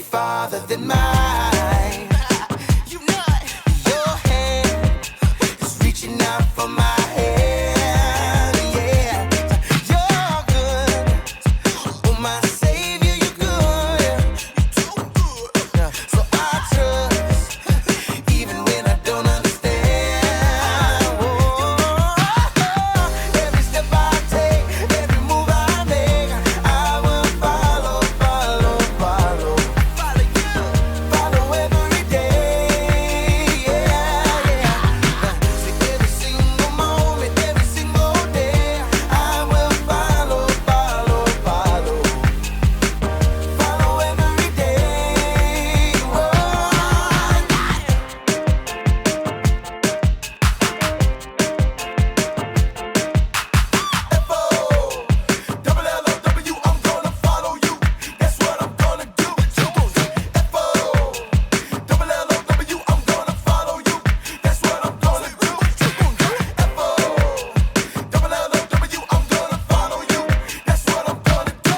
farther than mine. You know it. Your hand is reaching out for my hand. Yeah, you're good. Oh, my Savior, you're good. You're too good. Yeah. So I trust, even when I don't understand. Oh, every step I take, every move I make, I will follow, follow, follow. Follow you, follow every day. Yeah, yeah. So every single moment, every single day, I will follow, follow, follow. Follow every day. Whoa. F-O-double-L-O-W, I'm gonna follow you. That's what I'm gonna do. F-O-double-L-O-W, I'm gonna follow you. That's what I'm gonna do. F-O-double-L-O-W, I'm gonna follow you. That's what I'm gonna do.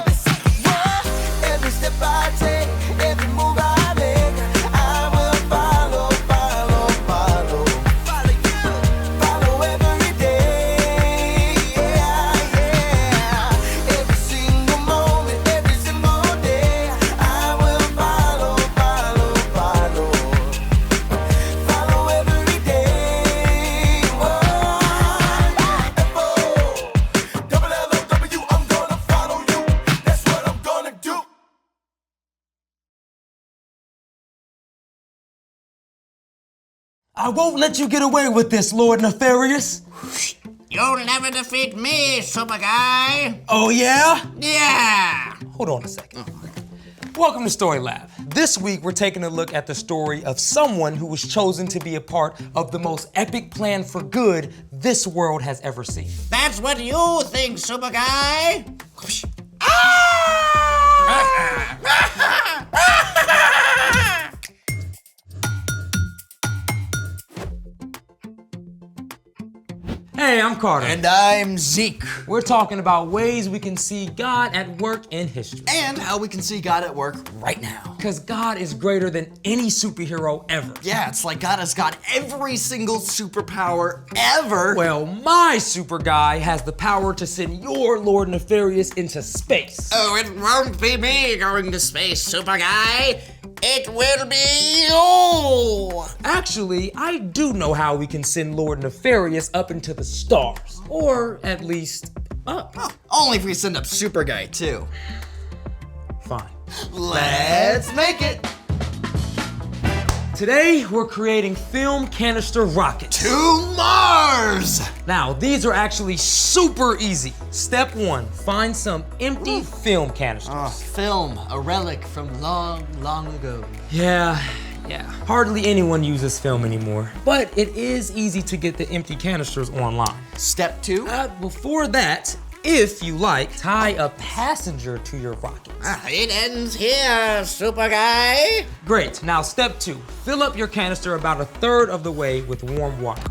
Every step I take, every move I make, I will follow, follow, follow. Follow you, follow every day. Yeah, yeah. Every single moment, every single day, I will follow, follow, follow. Follow every day. Whoa. F-O-double-L-O-W, I'm gonna follow you. That's what I'm gonna do. I won't let you get away with this, Lord Nefarious. You'll never defeat me, super guy. Oh, yeah? Yeah. Hold on a second. Welcome to Story Lab. This week, we're taking a look at the story of someone who was chosen to be a part of the most epic plan for good this world has ever seen. That's what you think, super guy. Hey, I'm Carter. And I'm Zeke. We're talking about ways we can see God at work in history. And how we can see God at work right now. Because God is greater than any superhero ever. Yeah, it's like God has got every single superpower ever. Well, my super guy has the power to send your Lord Nefarious into space. Oh, it won't be me going to space, super guy. It will be you. Actually, I do know how we can send Lord Nefarious up into the stars. Or at least up. Oh, only if we send up Super Guy too. Fine. Let's make it Today, we're creating film canister rockets. to Mars. Now, these are actually super easy. Step 1, find some empty film canisters. Film, a relic from long, long ago. Yeah. Hardly anyone uses film anymore, but it is easy to get the empty canisters online. Step 2. Before that, if you like, tie a passenger to your rocket. It ends here, super guy. Great, now step 2, fill up your canister about a third of the way with warm water.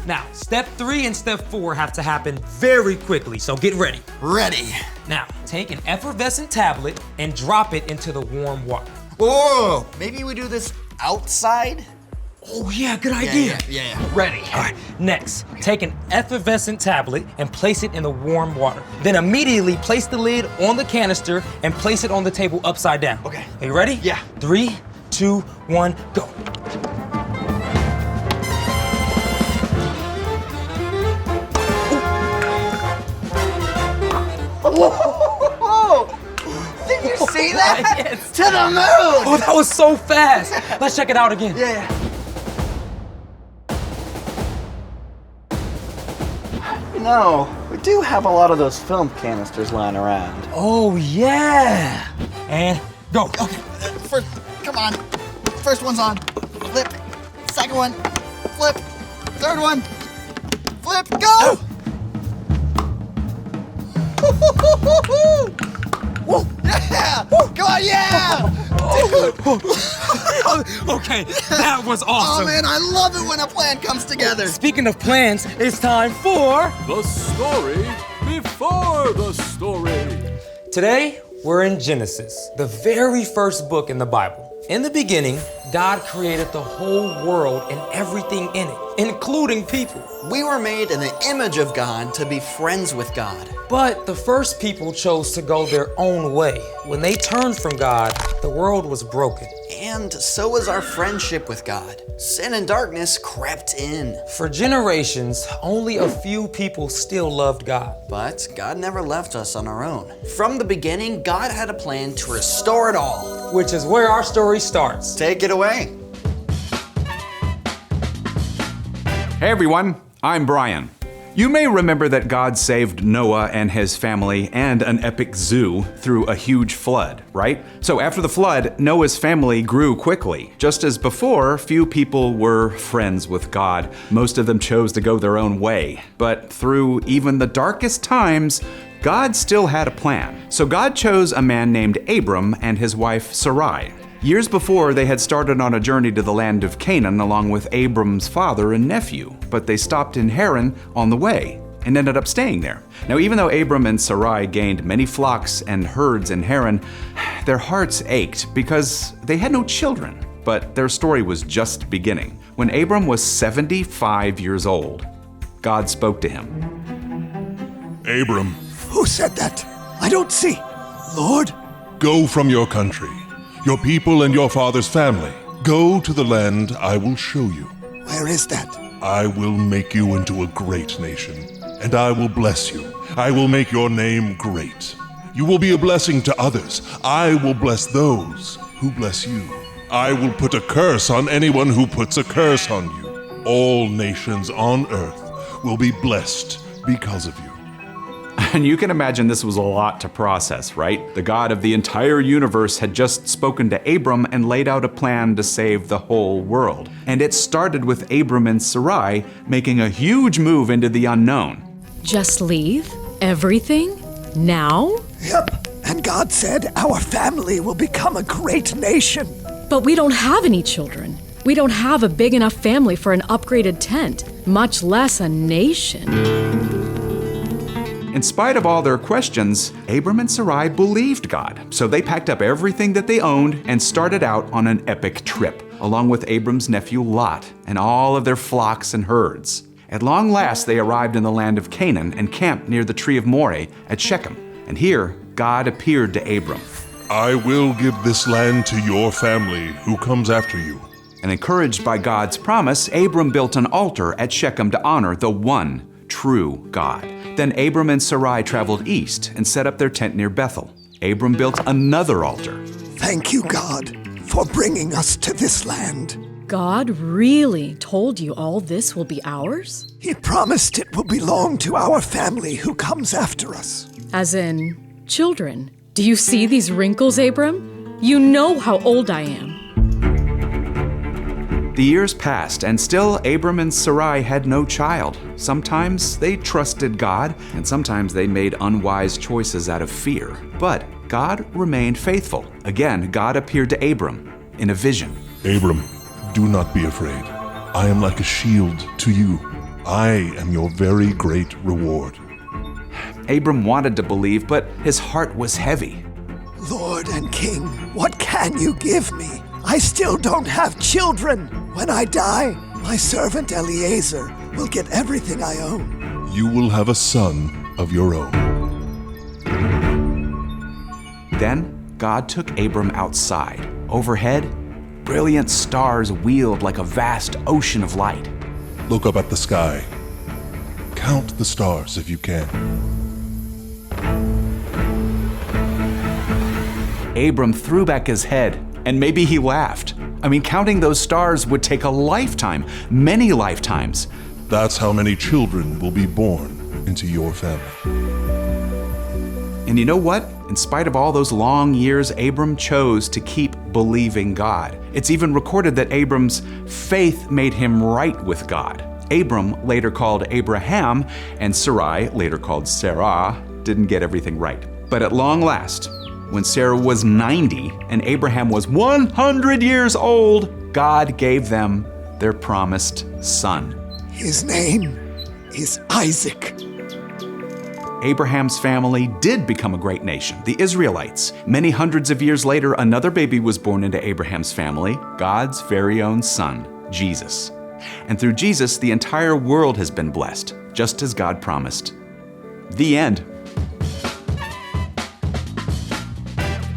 Now, step 3 and step 4 have to happen very quickly, so get ready. Ready. Now, take an effervescent tablet and drop it into the warm water. Whoa, maybe we do this outside? Oh yeah, good idea. Yeah. Ready. All right, next, take an effervescent tablet and place it in the warm water. Then immediately place the lid on the canister and place it on the table upside down. Okay. Are you ready? Yeah. 3, 2, 1, go. Did you see that? Yes. To the moon! Oh, that was so fast. Let's check it out again. Yeah. You know, we do have a lot of those film canisters lying around. Oh yeah. And go. Okay, first, come on. First one's on. Flip. Second one. Flip. Third one. Flip. Go! Woo! Yeah! Come on, yeah! Okay, that was awesome. Oh man, I love it when a plan comes together. Speaking of plans, it's time for The story before the story. Today, we're in Genesis, the very first book in the Bible. In the beginning, God created the whole world and everything in it, including people. We were made in the image of God to be friends with God. But the first people chose to go their own way. When they turned from God, the world was broken. And so was our friendship with God. Sin and darkness crept in. For generations, only a few people still loved God. But God never left us on our own. From the beginning, God had a plan to restore it all. Which is where our story starts. Take it away. Hey everyone, I'm Brian. You may remember that God saved Noah and his family and an epic zoo through a huge flood, right? So after the flood, Noah's family grew quickly. Just as before, few people were friends with God. Most of them chose to go their own way. But through even the darkest times, God still had a plan. So God chose a man named Abram and his wife Sarai. Years before, they had started on a journey to the land of Canaan along with Abram's father and nephew, but they stopped in Haran on the way and ended up staying there. Now, even though Abram and Sarai gained many flocks and herds in Haran, their hearts ached because they had no children. But their story was just beginning. When Abram was 75 years old, God spoke to him. Abram, Who said that? I don't see. Lord? go from your country, your people and your father's family. Go to the land I will show you. Where is that? I will make you into a great nation, and I will bless you. I will make your name great. You will be a blessing to others. I will bless those who bless you. I will put a curse on anyone who puts a curse on you. All nations on earth will be blessed because of you. And you can imagine this was a lot to process, right? The God of the entire universe had just spoken to Abram and laid out a plan to save the whole world. And it started with Abram and Sarai making a huge move into the unknown. Just leave? Everything? Now? Yep. And God said our family will become a great nation. But we don't have any children. We don't have a big enough family for an upgraded tent, much less a nation. In spite of all their questions, Abram and Sarai believed God. So they packed up everything that they owned and started out on an epic trip, along with Abram's nephew Lot and all of their flocks and herds. At long last, they arrived in the land of Canaan and camped near the tree of Moreh at Shechem. And here, God appeared to Abram. I will give this land to your family who comes after you. And encouraged by God's promise, Abram built an altar at Shechem to honor the one true God. Then Abram and Sarai traveled east and set up their tent near Bethel. Abram built another altar. Thank you, God, for bringing us to this land. God really told you all this will be ours? He promised it will belong to our family who comes after us. As in, children. Do you see these wrinkles, Abram? You know how old I am. The years passed, and still Abram and Sarai had no child. Sometimes they trusted God, and sometimes they made unwise choices out of fear. But God remained faithful. Again, God appeared to Abram in a vision. Abram, do not be afraid. I am like a shield to you. I am your very great reward. Abram wanted to believe, but his heart was heavy. Lord and King, what can you give me? I still don't have children. When I die, my servant Eliezer will get everything I own. You will have a son of your own. Then God took Abram outside. Overhead, brilliant stars wheeled like a vast ocean of light. Look up at the sky. Count the stars if you can. Abram threw back his head, and maybe he laughed. I mean, counting those stars would take a lifetime, many lifetimes. That's how many children will be born into your family. And you know what? In spite of all those long years, Abram chose to keep believing God. It's even recorded that Abram's faith made him right with God. Abram, later called Abraham, and Sarai, later called Sarah, didn't get everything right. But at long last, when Sarah was 90 and Abraham was 100 years old, God gave them their promised son. His name is Isaac. Abraham's family did become a great nation, the Israelites. Many hundreds of years later, another baby was born into Abraham's family, God's very own son, Jesus. And through Jesus, the entire world has been blessed, just as God promised. The end.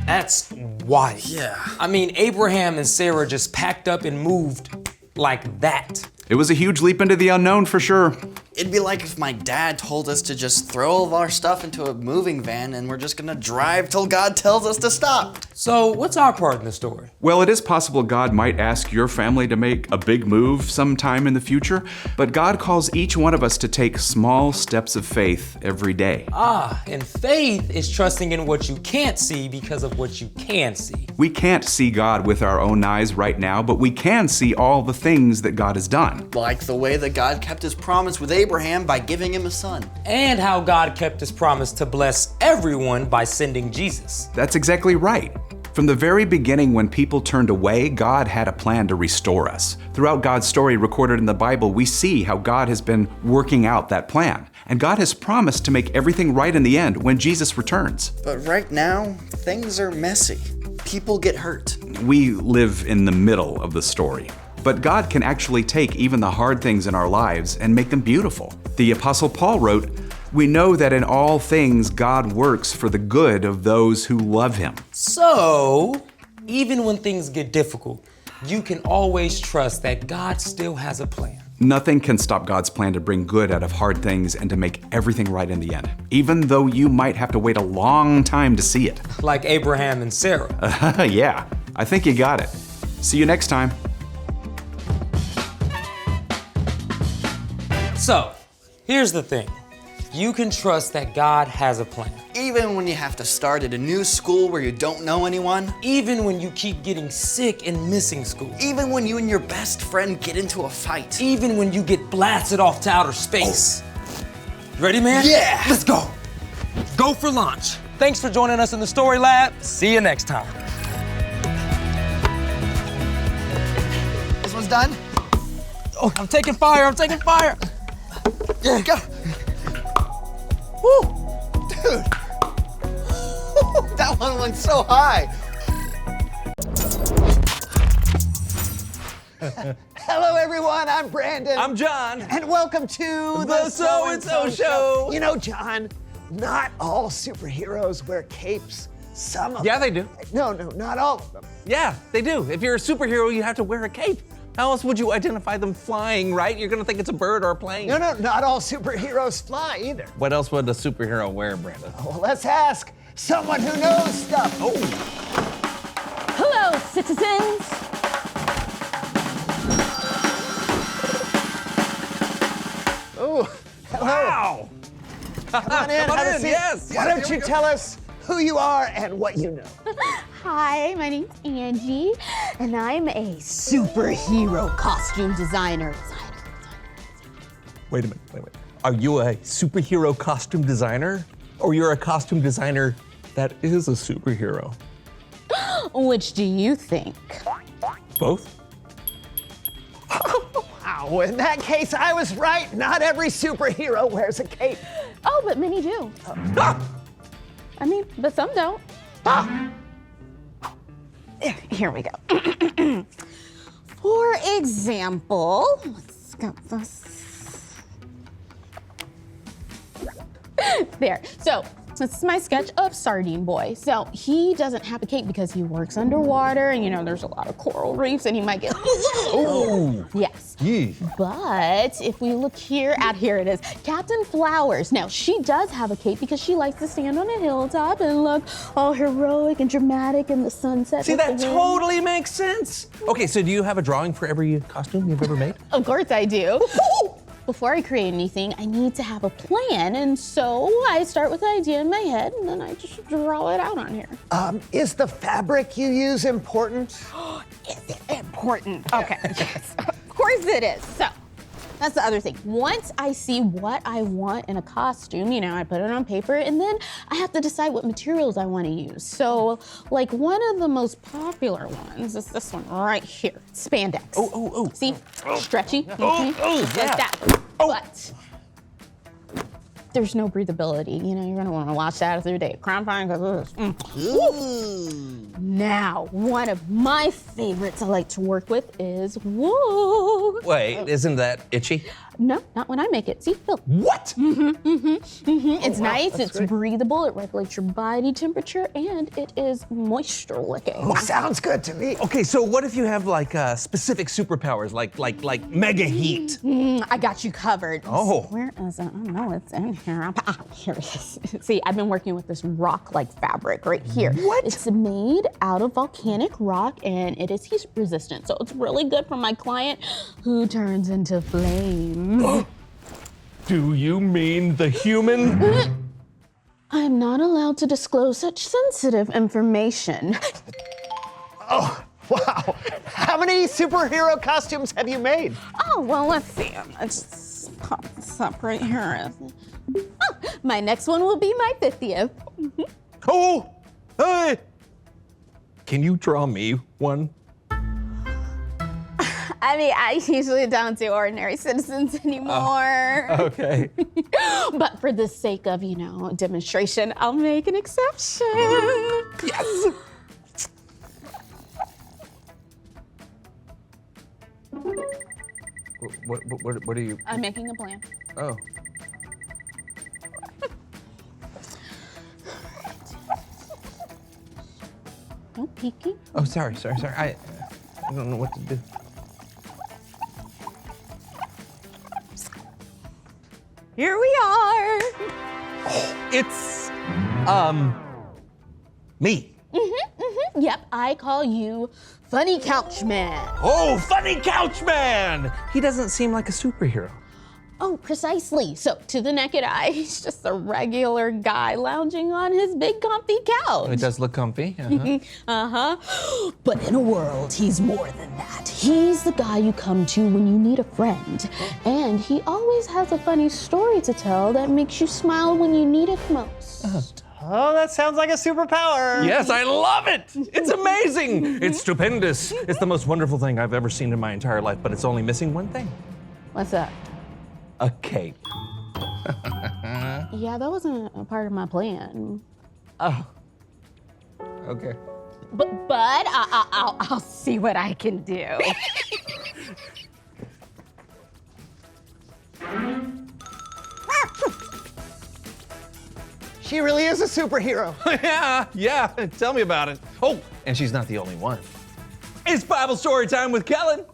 That's wild. Yeah. I mean, Abraham and Sarah just packed up and moved like that. It was a huge leap into the unknown for sure. It'd be like if my dad told us to just throw all of our stuff into a moving van and we're just gonna drive till God tells us to stop. So, what's our part in the story? Well, it is possible God might ask your family to make a big move sometime in the future, but God calls each one of us to take small steps of faith every day. And faith is trusting in what you can't see because of what you can see. We can't see God with our own eyes right now, but we can see all the things that God has done. Like the way that God kept his promise with Abraham by giving him a son. And how God kept his promise to bless everyone by sending Jesus. That's exactly right. From the very beginning, when people turned away, God had a plan to restore us. Throughout God's story recorded in the Bible, we see how God has been working out that plan. And God has promised to make everything right in the end when Jesus returns. But right now, things are messy. People get hurt. We live in the middle of the story. But God can actually take even the hard things in our lives and make them beautiful. The Apostle Paul wrote, "We know that in all things God works for the good of those who love him." So, even when things get difficult, you can always trust that God still has a plan. Nothing can stop God's plan to bring good out of hard things and to make everything right in the end, even though you might have to wait a long time to see it. Like Abraham and Sarah. Yeah, I think you got it. See you next time. So, here's the thing. You can trust that God has a plan. Even when you have to start at a new school where you don't know anyone. Even when you keep getting sick and missing school. Even when you and your best friend get into a fight. Even when you get blasted off to outer space. You ready, man? Yeah! Let's go. Go for launch. Thanks for joining us in the Story Lab. See you next time. This one's done. Oh, I'm taking fire. I'm taking fire. Yeah, go. Woo! Dude. That one went so high. Hello, everyone. I'm Brandon. I'm John. And welcome to The So-and-So Show. You know, John, not all superheroes wear capes. Some of Yeah, them. they do. No, not all of them. Yeah, they do. If you're a superhero, you have to wear a cape. How else would you identify them flying, right? You're gonna think it's a bird or a plane. No, not all superheroes fly either. What else would a superhero wear, Brandon? Well, let's ask someone who knows stuff. Oh. Hello, citizens. Oh, hello. Wow! Come on in, Come on have a in, seat. yes, Why yes, don't here you we go. tell us who you are and what you know? Hi, my name's Angie, and I'm a superhero costume designer. Wait a minute. Are you a superhero costume designer? Or you're a costume designer that is a superhero? Which do you think? Both? Wow, in that case, I was right. Not every superhero wears a cape. Oh, but many do. I mean, but some don't. Here we go. For example, let's go this. There. So, this is my sketch of Sardine Boy. So, he doesn't have a cape because he works underwater and, you know, there's a lot of coral reefs and he might get. Oh! Yes. Yeah. But if we look here it is, Captain Flowers. Now, she does have a cape because she likes to stand on a hilltop and look all heroic and dramatic in the sunset. See, with that the wind. totally makes sense. Okay, so do you have a drawing for every costume you've ever made? Of course I do. Before I create anything, I need to have a plan, and so I start with an idea in my head, and then I just draw it out on here. Is the fabric you use important? Is it important? Okay, yes, of course it is. So, that's the other thing. Once I see what I want in a costume, you know, I put it on paper, and then I have to decide what materials I want to use. So, like one of the most popular ones is this one right here, spandex. Oh. See, stretchy, Oh, just yeah. like that. But there's no breathability. You know, you're gonna wanna watch that through the day. Crown pine, because Now, one of my favorites I like to work with is wool. Wait, isn't that itchy? No, not when I make it. See, feel. What? It's nice, that's it's great. breathable, it regulates your body temperature, and it is moisture licking. Oh, sounds good to me. Okay, so what if you have like specific superpowers, like mega heat? I got you covered. Oh. Where is it? Oh no, it's in here. Here it is. See, I've been working with this rock-like fabric right here. What? It's made out of volcanic rock and it is heat resistant. So it's really good for my client who turns into flames. Do you mean the human? I'm not allowed to disclose such sensitive information. Oh, wow. How many superhero costumes have you made? Oh, well, let's see. Let's pop this up right here. Oh, my next one will be my 50th. Oh, hey! Can you draw me one? I mean, I usually don't do ordinary citizens anymore. Okay. But for the sake of, demonstration, I'll make an exception. Yes! What are you? I'm making a plan. Oh. No peeking. Oh, sorry. I don't know what to do. Here we are. It's, me. Yep, I call you Funny Couch Man. Oh, Funny Couch Man! He doesn't seem like a superhero. Oh, precisely. So, to the naked eye, he's just a regular guy lounging on his big comfy couch. It does look comfy. Uh-huh. Uh-huh. But in a world, he's more than that. He's the guy you come to when you need a friend. And he always has a funny story to tell that makes you smile when you need it most. Oh, that sounds like a superpower. Yes, I love it! It's amazing! It's stupendous. It's the most wonderful thing I've ever seen in my entire life, but it's only missing one thing. What's that? A cape. Yeah, that wasn't a part of my plan. Oh. Okay. But I'll see what I can do. She really is a superhero. yeah, tell me about it. Oh, and she's not the only one. It's Bible story time with Kellen.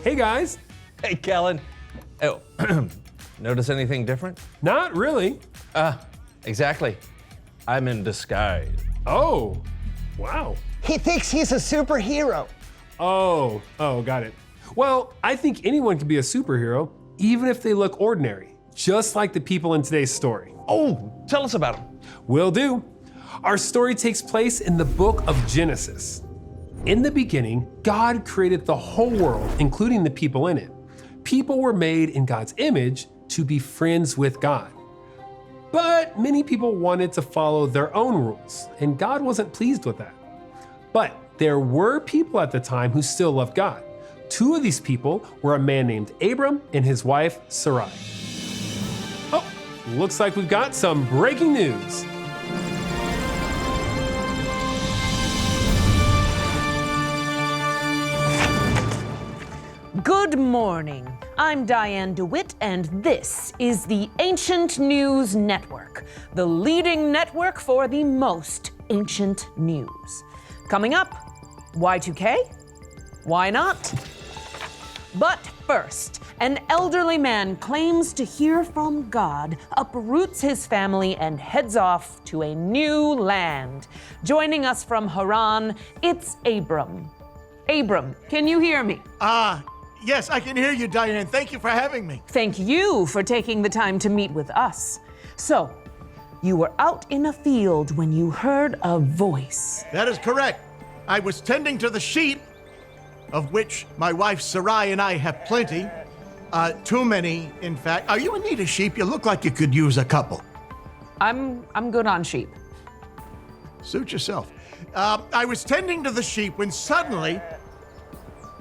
Hey guys. Hey, Kellen. Oh, notice anything different? Not really. Exactly. I'm in disguise. Oh, wow. He thinks he's a superhero. Oh, got it. Well, I think anyone can be a superhero, even if they look ordinary, just like the people in today's story. Oh, tell us about them. Will do. Our story takes place in the book of Genesis. In the beginning, God created the whole world, including the people in it. People were made in God's image to be friends with God. But many people wanted to follow their own rules, and God wasn't pleased with that. But there were people at the time who still loved God. Two of these people were a man named Abram and his wife, Sarai. Oh, looks like we've got some breaking news. Good morning. I'm Diane DeWitt, and this is the Ancient News Network, the leading network for the most ancient news. Coming up, Y2K? Why not? But first, an elderly man claims to hear from God, uproots his family, and heads off to a new land. Joining us from Haran, it's Abram. Abram, can you hear me? Yes, I can hear you, Diane. Thank you for having me. Thank you for taking the time to meet with us. So, you were out in a field when you heard a voice. That is correct. I was tending to the sheep, of which my wife Sarai and I have plenty. Too many, in fact. Are you in need of sheep? You look like you could use a couple. I'm good on sheep. Suit yourself. I was tending to the sheep when suddenly,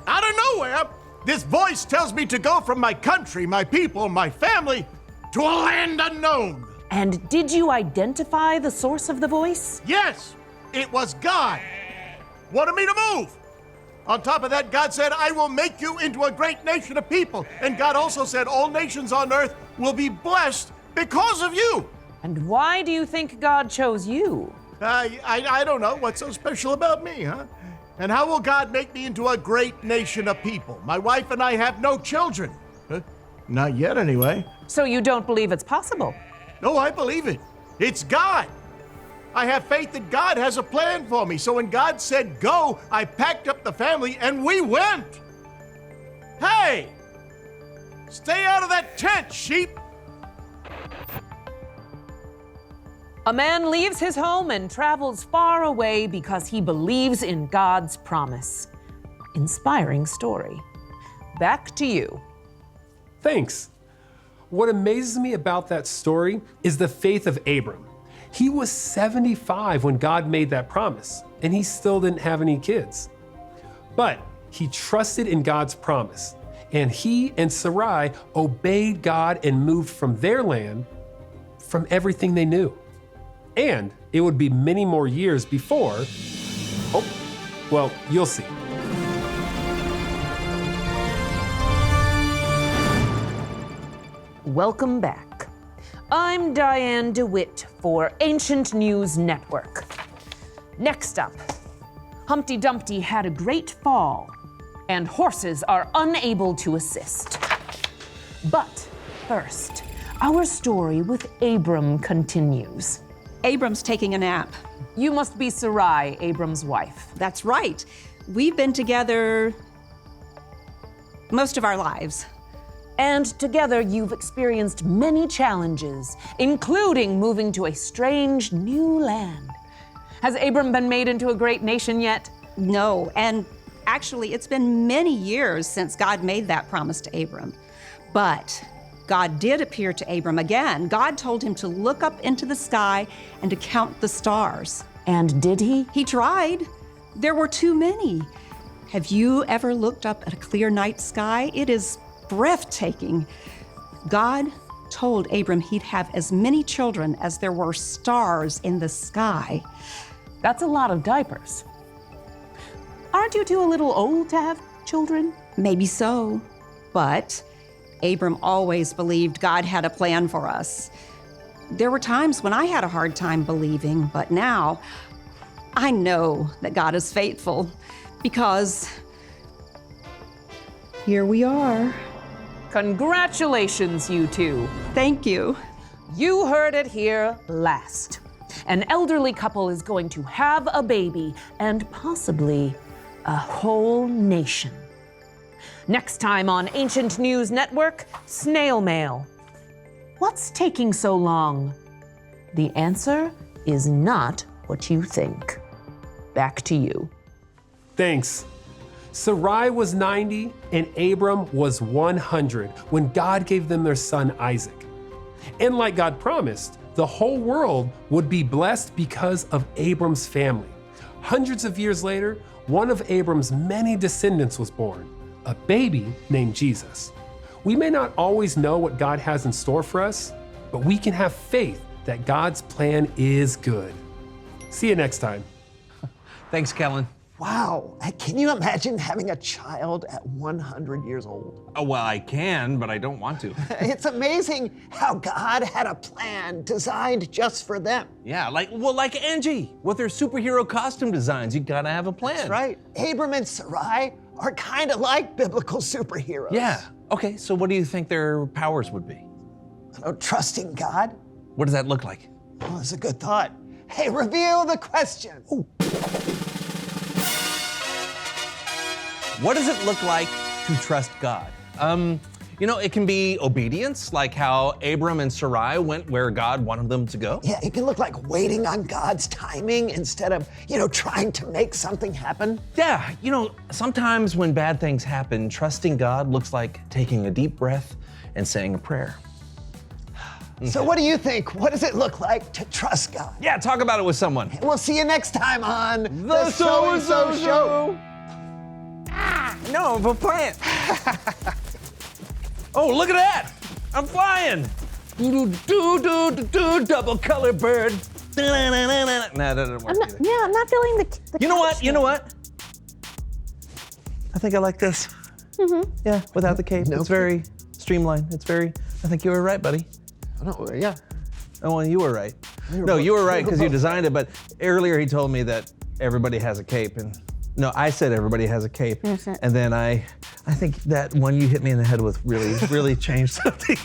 out of nowhere, this voice tells me to go from my country, my people, my family, to a land unknown. And did you identify the source of the voice? Yes, it was God. Wanted me to move. On top of that, God said, I will make you into a great nation of people. And God also said, all nations on earth will be blessed because of you. And why do you think God chose you? I don't know. What's so special about me, huh? And how will God make me into a great nation of people? My wife and I have no children. Not yet, anyway. So you don't believe it's possible? No, I believe it. It's God. I have faith that God has a plan for me. So when God said go, I packed up the family and we went. Hey! Stay out of that tent, sheep! A man leaves his home and travels far away because he believes in God's promise. Inspiring story. Back to you. Thanks. What amazes me about that story is the faith of Abram. He was 75 when God made that promise, and he still didn't have any kids. But he trusted in God's promise, and he and Sarai obeyed God and moved from their land, from everything they knew. And it would be many more years before, well, you'll see. Welcome back. I'm Diane DeWitt for Ancient News Network. Next up, Humpty Dumpty had a great fall, and horses are unable to assist. But first, our story with Abram continues. Abram's taking a nap. You must be Sarai, Abram's wife. That's right. We've been together most of our lives. And together you've experienced many challenges, including moving to a strange new land. Has Abram been made into a great nation yet? No, and actually it's been many years since God made that promise to Abram. But God did appear to Abram again. God told him to look up into the sky and to count the stars. And did he? He tried. There were too many. Have you ever looked up at a clear night sky? It is breathtaking. God told Abram he'd have as many children as there were stars in the sky. That's a lot of diapers. Aren't you two a little old to have children? Maybe so, but Abram always believed God had a plan for us. There were times when I had a hard time believing, but now I know that God is faithful because here we are. Congratulations, you two. Thank you. You heard it here last. An elderly couple is going to have a baby and possibly a whole nation. Next time on Ancient News Network, snail mail. What's taking so long? The answer is not what you think. Back to you. Thanks. Sarai was 90 and Abram was 100 when God gave them their son Isaac. And like God promised, the whole world would be blessed because of Abram's family. Hundreds of years later, one of Abram's many descendants was born, a baby named Jesus. We may not always know what God has in store for us, but we can have faith that God's plan is good. See you next time. Thanks, Kellen. Wow, can you imagine having a child at 100 years old? Oh, well, I can, but I don't want to. It's amazing how God had a plan designed just for them. Yeah, like Angie with her superhero costume designs. You gotta have a plan. That's right. Abram and Sarai are kind of like biblical superheroes. Yeah. Okay, so what do you think their powers would be? Trusting God. What does that look like? Oh, that's a good thought. Hey, reveal the question. Ooh. What does it look like to trust God? It can be obedience, like how Abram and Sarai went where God wanted them to go. Yeah, it can look like waiting on God's timing instead of, trying to make something happen. Yeah, sometimes when bad things happen, trusting God looks like taking a deep breath and saying a prayer. So what do you think? What does it look like to trust God? Yeah, talk about it with someone. We'll see you next time on The So-and-so Show. No, of a plant. Oh, look at that! I'm flying. Double color bird. Nah, that doesn't work either. I'm not feeling the You know what? couch You know thing. what? I think I like this. Mm-hmm. Yeah, without the cape. It's very streamlined. It's very. I think you were right, buddy. No, yeah. Oh, well, you were right. No, you were right because you designed it. But earlier he told me that everybody has a cape, and no, I said everybody has a cape, and then I think that one you hit me in the head with really changed something.